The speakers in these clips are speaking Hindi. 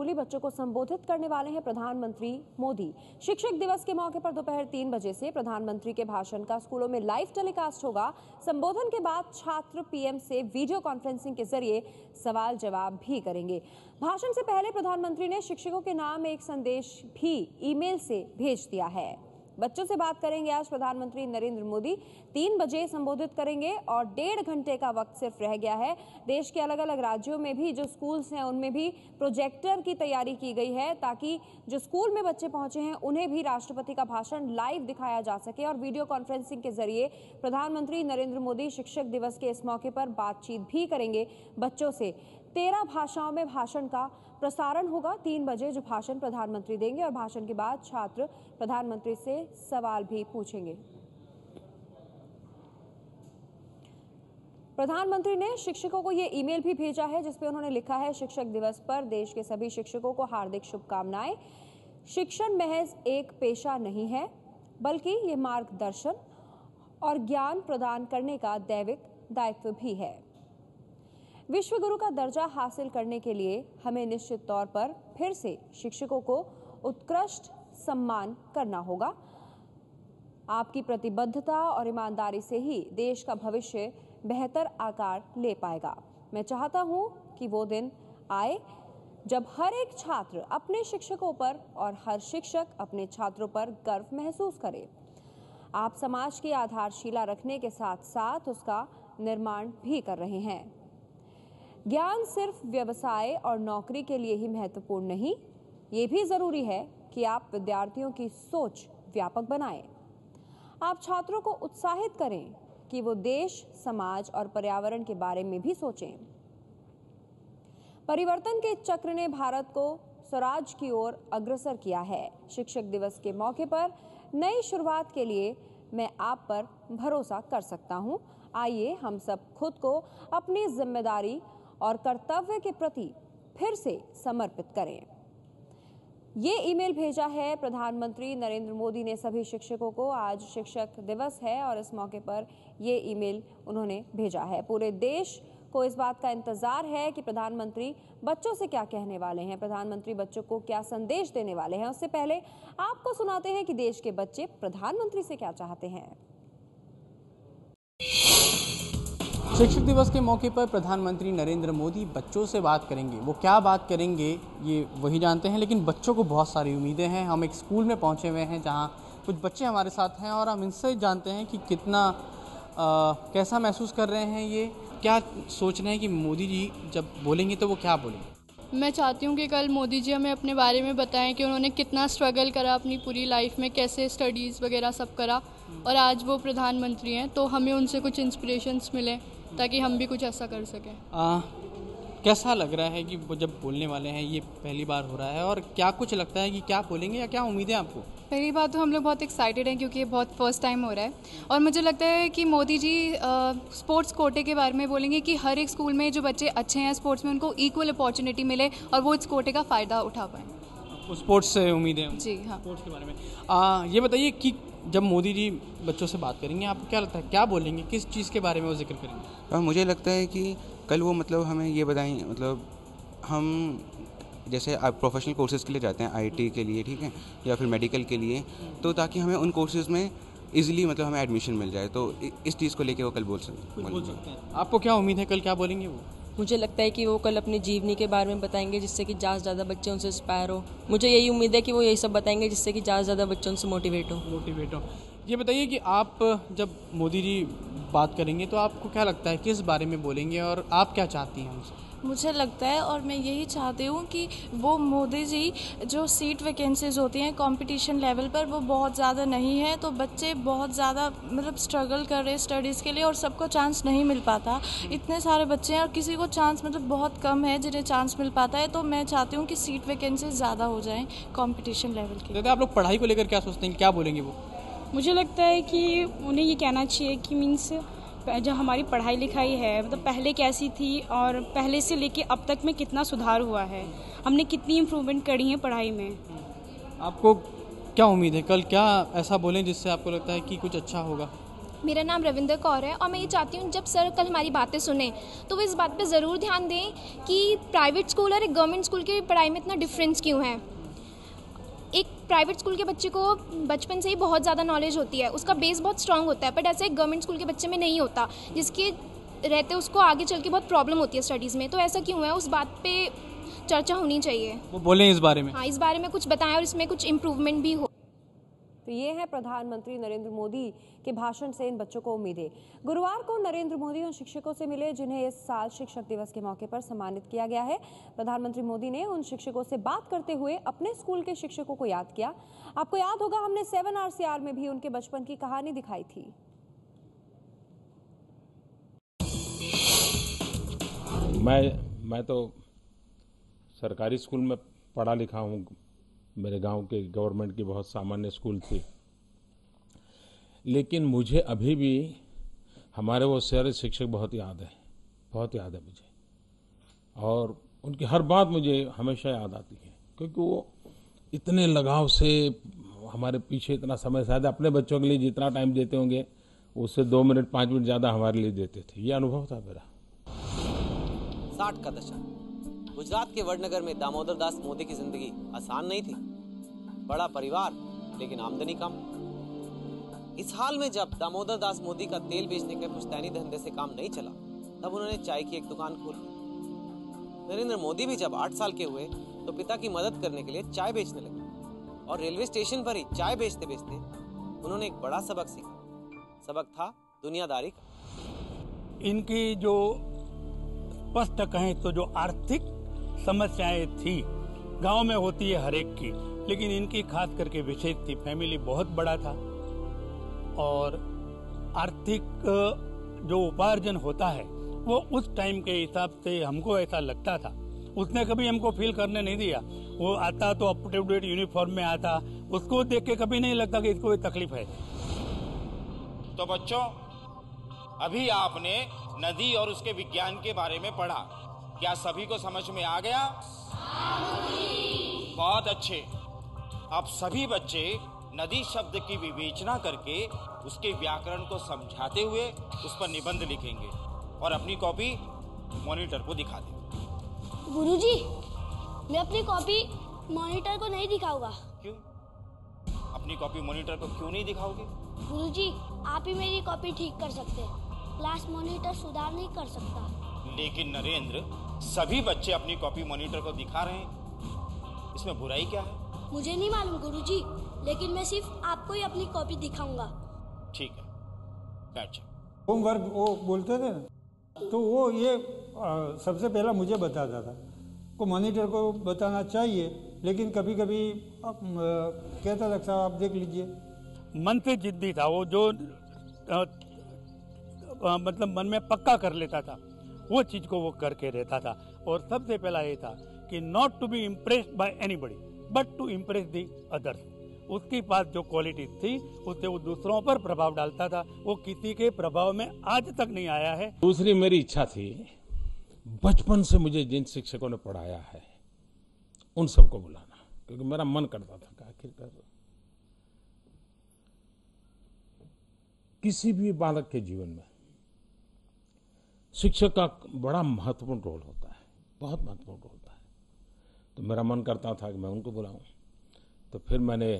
स्कूली बच्चों को संबोधित करने वाले हैं प्रधानमंत्री मोदी। शिक्षक दिवस के मौके पर दोपहर 3 बजे से प्रधानमंत्री के भाषण का स्कूलों में लाइव टेलीकास्ट होगा। संबोधन के बाद छात्र पीएम से वीडियो कॉन्फ्रेंसिंग के जरिए सवाल जवाब भी करेंगे। भाषण से पहले प्रधानमंत्री ने शिक्षकों के नाम एक संदेश भी ईमेल से भेज दिया है। बच्चों से बात करेंगे आज प्रधानमंत्री नरेंद्र मोदी। 3 बजे संबोधित करेंगे और 1.5 घंटे का वक्त सिर्फ रह गया है। देश के अलग अलग राज्यों में भी जो स्कूल्स हैं उनमें भी प्रोजेक्टर की तैयारी की गई है ताकि जो स्कूल में बच्चे पहुंचे हैं उन्हें भी राष्ट्रपति का भाषण लाइव दिखाया जा सके। और वीडियो कॉन्फ्रेंसिंग के जरिए प्रधानमंत्री नरेंद्र मोदी शिक्षक दिवस के इस मौके पर बातचीत भी करेंगे बच्चों से। 13 भाषाओं में भाषण का प्रसारण होगा। 3 बजे जो भाषण प्रधानमंत्री देंगे और भाषण के बाद छात्र प्रधानमंत्री से सवाल भी पूछेंगे। प्रधानमंत्री ने शिक्षकों को ये ईमेल भी भेजा है जिसपे उन्होंने लिखा है, शिक्षक दिवस पर देश के सभी शिक्षकों को हार्दिक शुभकामनाएं। शिक्षण महज एक पेशा नहीं है बल्कि ये मार्गदर्शन और ज्ञान प्रदान करने का दैविक दायित्व भी है। विश्व गुरु का दर्जा हासिल करने के लिए हमें निश्चित तौर पर फिर से शिक्षकों को उत्कृष्ट सम्मान करना होगा। आपकी प्रतिबद्धता और ईमानदारी से ही देश का भविष्य बेहतर आकार ले पाएगा। मैं चाहता हूं कि वो दिन आए जब हर एक छात्र अपने शिक्षकों पर और हर शिक्षक अपने छात्रों पर गर्व महसूस करे। आप समाज की आधारशिला रखने के साथ साथ उसका निर्माण भी कर रहे हैं। ज्ञान सिर्फ व्यवसाय और नौकरी के लिए ही महत्वपूर्ण नहीं, ये भी जरूरी है कि आप विद्यार्थियों की सोच व्यापक बनाएं। आप छात्रों को उत्साहित करें कि वो देश, समाज और पर्यावरण के बारे में भी सोचें। परिवर्तन के चक्र ने भारत को स्वराज की ओर अग्रसर किया है। शिक्षक दिवस के मौके पर नई शुरुआत के लिए मैं आप पर भरोसा कर सकता हूं। आइए हम सब खुद को अपनी जिम्मेदारी और कर्तव्य के प्रति फिर से समर्पित करें। ये ईमेल भेजा है प्रधानमंत्री नरेंद्र मोदी ने सभी शिक्षकों को। आज शिक्षक दिवस है और इस मौके पर ये ईमेल उन्होंने भेजा है। पूरे देश को इस बात का इंतजार है कि प्रधानमंत्री बच्चों से क्या कहने वाले हैं, प्रधानमंत्री बच्चों को क्या संदेश देने वाले हैं। उससे पहले आपको सुनाते हैं कि देश के बच्चे प्रधानमंत्री से क्या चाहते हैं। शिक्षक दिवस के मौके पर प्रधानमंत्री नरेंद्र मोदी बच्चों से बात करेंगे। वो क्या बात करेंगे ये वही जानते हैं, लेकिन बच्चों को बहुत सारी उम्मीदें हैं। हम एक स्कूल में पहुंचे हुए हैं जहां कुछ बच्चे हमारे साथ हैं और हम इनसे जानते हैं कि कितना कैसा महसूस कर रहे हैं, ये क्या सोच रहे हैं कि मोदी जी जब बोलेंगे तो वो क्या बोलेंगे। मैं चाहती हूँ कि कल मोदी जी हमें अपने बारे में बताएं कि उन्होंने कितना स्ट्रगल करा अपनी पूरी लाइफ में, कैसे स्टडीज़ वगैरह सब करा और आज वो प्रधानमंत्री हैं, तो हमें उनसे कुछ इंस्पिरेशंस मिले ताकि हम भी कुछ ऐसा कर सकें। कैसा लग रहा है कि वो जब बोलने वाले हैं, ये पहली बार हो रहा है, और क्या कुछ लगता है कि क्या बोलेंगे या क्या उम्मीदें आपको। पहली बात तो हम लोग बहुत एक्साइटेड हैं क्योंकि ये बहुत फर्स्ट टाइम हो रहा है और मुझे लगता है कि मोदी जी स्पोर्ट्स कोटे के बारे में बोलेंगे कि हर एक स्कूल में जो बच्चे अच्छे हैं स्पोर्ट्स में उनको इक्वल अपॉर्चुनिटी मिले और वो इस कोटे का फ़ायदा उठा पाएँ। स्पोर्ट्स से उम्मीदें जी हाँ। स्पोर्ट्स के बारे में ये बताइए कि जब मोदी जी बच्चों से बात करेंगे आपको क्या लगता है, क्या बोलेंगे, किस चीज़ के बारे में वो जिक्र करेंगे। मुझे लगता है कि कल वो हमें ये बताएं, हम जैसे आप प्रोफेशनल कोर्सेज़ के लिए जाते हैं, आईटी के लिए, ठीक है, या फिर मेडिकल के लिए, तो ताकि हमें उन कोर्सेज़ में इजीली हमें एडमिशन मिल जाए, तो इस चीज़ को लेके वो कल बोल सकते हैं। आपको क्या उम्मीद है, कल क्या बोलेंगे वो। मुझे लगता है कि वो कल अपनी जीवनी के बारे में बताएंगे जिससे कि ज़्यादा से ज़्यादा बच्चे उनसे इंस्पायर हो। मुझे यही उम्मीद है कि वो यही सब बताएंगे जिससे कि ज़्यादा से ज़्यादा बच्चे उनसे मोटिवेट हो। ये बताइए कि आप जब मोदी जी बात करेंगे तो आपको क्या लगता है किस बारे में बोलेंगे और आप क्या चाहती हैं उनसे। मुझे लगता है और मैं यही चाहती हूँ कि वो मोदी जी जो सीट वैकेंसीज होती हैं कंपटीशन लेवल पर वो बहुत ज़्यादा नहीं है, तो बच्चे बहुत ज़्यादा स्ट्रगल कर रहे हैं स्टडीज़ के लिए और सबको चांस नहीं मिल पाता। इतने सारे बच्चे हैं और किसी को चांस बहुत कम है जिन्हें चांस मिल पाता है, तो मैं चाहती हूँ कि सीट वैकेंसीज ज़्यादा हो जाएँ कॉम्पिटिशन लेवल के। आप लोग पढ़ाई को लेकर क्या सोचते हैं, क्या बोलेंगे वो। मुझे लगता है कि उन्हें ये कहना चाहिए कि मीन्स जो हमारी पढ़ाई लिखाई है पहले कैसी थी और पहले से लेके अब तक में कितना सुधार हुआ है, हमने कितनी इम्प्रूवमेंट करी है पढ़ाई में। आपको क्या उम्मीद है कल क्या ऐसा बोलें जिससे आपको लगता है कि कुछ अच्छा होगा। मेरा नाम रविंदर कौर है और मैं ये चाहती हूँ जब सर कल हमारी बातें सुने तो वो इस बात पे ज़रूर ध्यान दें कि प्राइवेट स्कूल और एक गवर्नमेंट स्कूल की पढ़ाई में इतना डिफरेंस क्यों है। एक प्राइवेट स्कूल के बच्चे को बचपन से ही बहुत ज़्यादा नॉलेज होती है, उसका बेस बहुत स्ट्रांग होता है, बट ऐसा एक गवर्नमेंट स्कूल के बच्चे में नहीं होता, जिसके रहते उसको आगे चल के बहुत प्रॉब्लम होती है स्टडीज़ में। तो ऐसा क्यों है, उस बात पे चर्चा होनी चाहिए। वो बोलें इस बारे में। हाँ, इस बारे में कुछ बताएं और इसमें कुछ इम्प्रूवमेंट भी हो। तो ये है प्रधानमंत्री नरेंद्र मोदी के भाषण से इन बच्चों को उम्मीदें। गुरुवार को नरेंद्र मोदी उन शिक्षकों से मिले जिन्हें इस साल शिक्षक दिवस के मौके पर सम्मानित किया गया है। प्रधानमंत्री मोदी ने उन शिक्षकों से बात करते हुए अपने स्कूल के शिक्षकों को याद किया। आपको याद होगा हमने 7RCR में भी उनके बचपन की कहानी दिखाई थी। मैं तो सरकारी स्कूल में पढ़ा लिखा हूँ। मेरे गांव के गवर्नमेंट की बहुत सामान्य स्कूल थी, लेकिन मुझे अभी भी हमारे वो सारे शिक्षक बहुत याद है मुझे, और उनकी हर बात मुझे हमेशा याद आती है, क्योंकि वो इतने लगाव से हमारे पीछे इतना समय, शायद अपने बच्चों के लिए जितना टाइम देते होंगे उससे 2 मिनट 5 मिनट ज़्यादा हमारे लिए देते थे। ये अनुभव था मेरा। 60 का दशक, गुजरात के वडनगर में दामोदर दास मोदी की जिंदगी आसान नहीं थी। बड़ा परिवार लेकिन आमदनी कम। इस हाल में जब दामोदर दास मोदी का तेल बेचने के पुश्तैनी धंधे से काम नहीं चला, तब उन्होंने चाय की एक दुकान खोली। नरेंद्र मोदी भी जब 8 साल के हुए तो पिता की मदद करने के लिए चाय बेचने लगे, और रेलवे स्टेशन पर ही चाय बेचते बेचते उन्होंने एक बड़ा सबक सीखा। सबक था दुनियादारी का। इनकी जो स्पष्ट कहें तो जो आर्थिक समस्याएं थी, गांव में होती है हर एक की, लेकिन इनकी खास करके विशेष थी। फैमिली बहुत बड़ा था और आर्थिक जो उपार्जन होता है वो उस टाइम के हिसाब से हमको ऐसा लगता था। उसने कभी हमको फील करने नहीं दिया। वो आता तो अप टू डेट यूनिफॉर्म में आता, उसको देख के कभी नहीं लगता कि इसको कोई तकलीफ है। तो बच्चों, अभी आपने नदी और उसके विज्ञान के बारे में पढ़ा। क्या सभी को समझ में आ गया? बहुत अच्छे। अब सभी बच्चे नदी शब्द की विवेचना करके उसके व्याकरण को समझाते हुए उस पर निबंध लिखेंगे और अपनी कॉपी मॉनिटर को दिखा देंगे। गुरुजी, मैं अपनी कॉपी मॉनिटर को नहीं दिखाऊंगा। क्यों? अपनी कॉपी मॉनिटर को क्यों नहीं दिखाओगे? गुरुजी, आप ही मेरी कॉपी ठीक कर सकते हैं, क्लास मॉनिटर सुधार नहीं कर सकता। लेकिन नरेंद्र, सभी बच्चे अपनी कॉपी मॉनिटर को दिखा रहे हैं, इसमें बुराई क्या है? मुझे नहीं मालूम गुरुजी, लेकिन मैं सिर्फ आपको ही अपनी कॉपी दिखाऊंगा। ठीक है, बैठ जाओ। होमवर्क वो बोलते थे ना, तो वो ये सबसे पहला मुझे बताता था। को मॉनिटर को बताना चाहिए, लेकिन कभी कभी कहता था साहब आप देख लीजिए। मन से जिद्दी था वो, जो मतलब मन में पक्का कर लेता था, वो चीज को वो करके रहता था। और सबसे पहला ये था कि not to be impressed by anybody but to impress the others. उसके पास जो क्वालिटी थी उससे वो दूसरों पर प्रभाव डालता था। वो किसी के प्रभाव में आज तक नहीं आया है। दूसरी मेरी इच्छा थी, बचपन से मुझे जिन शिक्षकों ने पढ़ाया है उन सबको बुलाना, क्योंकि मेरा मन करता था कि आखिरकार किसी भी बालक के जीवन में शिक्षक का बड़ा महत्वपूर्ण रोल होता है, बहुत महत्वपूर्ण रोल होता है। तो मेरा मन करता था कि मैं उनको बुलाऊं। तो फिर मैंने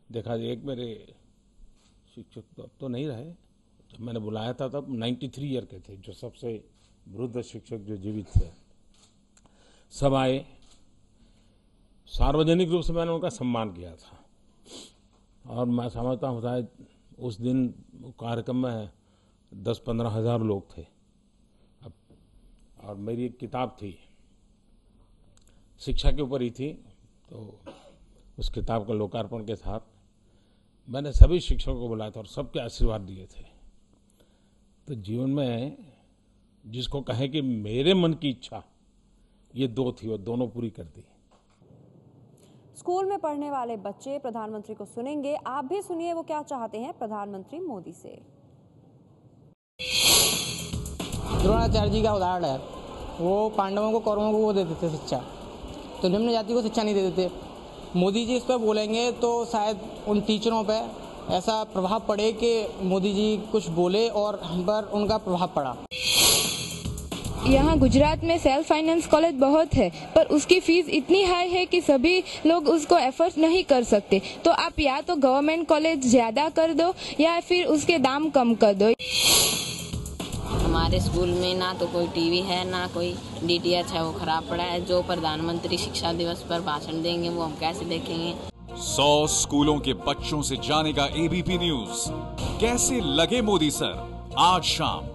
देखा, एक मेरे शिक्षक तो अब तो नहीं रहे, जब मैंने बुलाया था तब 93 ईयर के थे, जो सबसे वृद्ध शिक्षक जो जीवित थे। सब आए, सार्वजनिक रूप से मैंने उनका सम्मान किया था। और मैं समझता हूँ शायद उस दिन कार्यक्रम में 10-15 हज़ार लोग थे। और मेरी एक किताब थी, शिक्षा के ऊपर ही थी, तो उस किताब का लोकार्पण के साथ मैंने सभी शिक्षकों को बुलाया था और सबके आशीर्वाद दिए थे। तो जीवन में जिसको कहे कि मेरे मन की इच्छा, ये 2 थी, वो दोनों पूरी कर दी। स्कूल में पढ़ने वाले बच्चे प्रधानमंत्री को सुनेंगे। आप भी सुनिए वो क्या चाहते हैं प्रधानमंत्री मोदी से। द्रोणाचार्य जी का उदाहरण है, वो पांडवों को कौरवों को वो देते थे शिक्षा, तो निम्न जाति को शिक्षा नहीं देते थे। मोदी जी इस पर बोलेंगे तो शायद उन टीचरों पे ऐसा प्रभाव पड़े कि मोदी जी कुछ बोले और हम पर उनका प्रभाव पड़ा। यहाँ गुजरात में सेल्फ फाइनेंस कॉलेज बहुत है, पर उसकी फीस इतनी हाई है कि सभी लोग उसको एफर्ट नहीं कर सकते। तो आप या तो गवर्नमेंट कॉलेज ज़्यादा कर दो या फिर उसके दाम कम कर दो। हमारे स्कूल में ना तो कोई टीवी है ना कोई डीटीएच है, वो खराब पड़ा है। जो प्रधानमंत्री शिक्षा दिवस पर भाषण देंगे वो हम कैसे देखेंगे। 100 स्कूलों के बच्चों से जानेगा एबीपी न्यूज कैसे लगे मोदी सर, आज शाम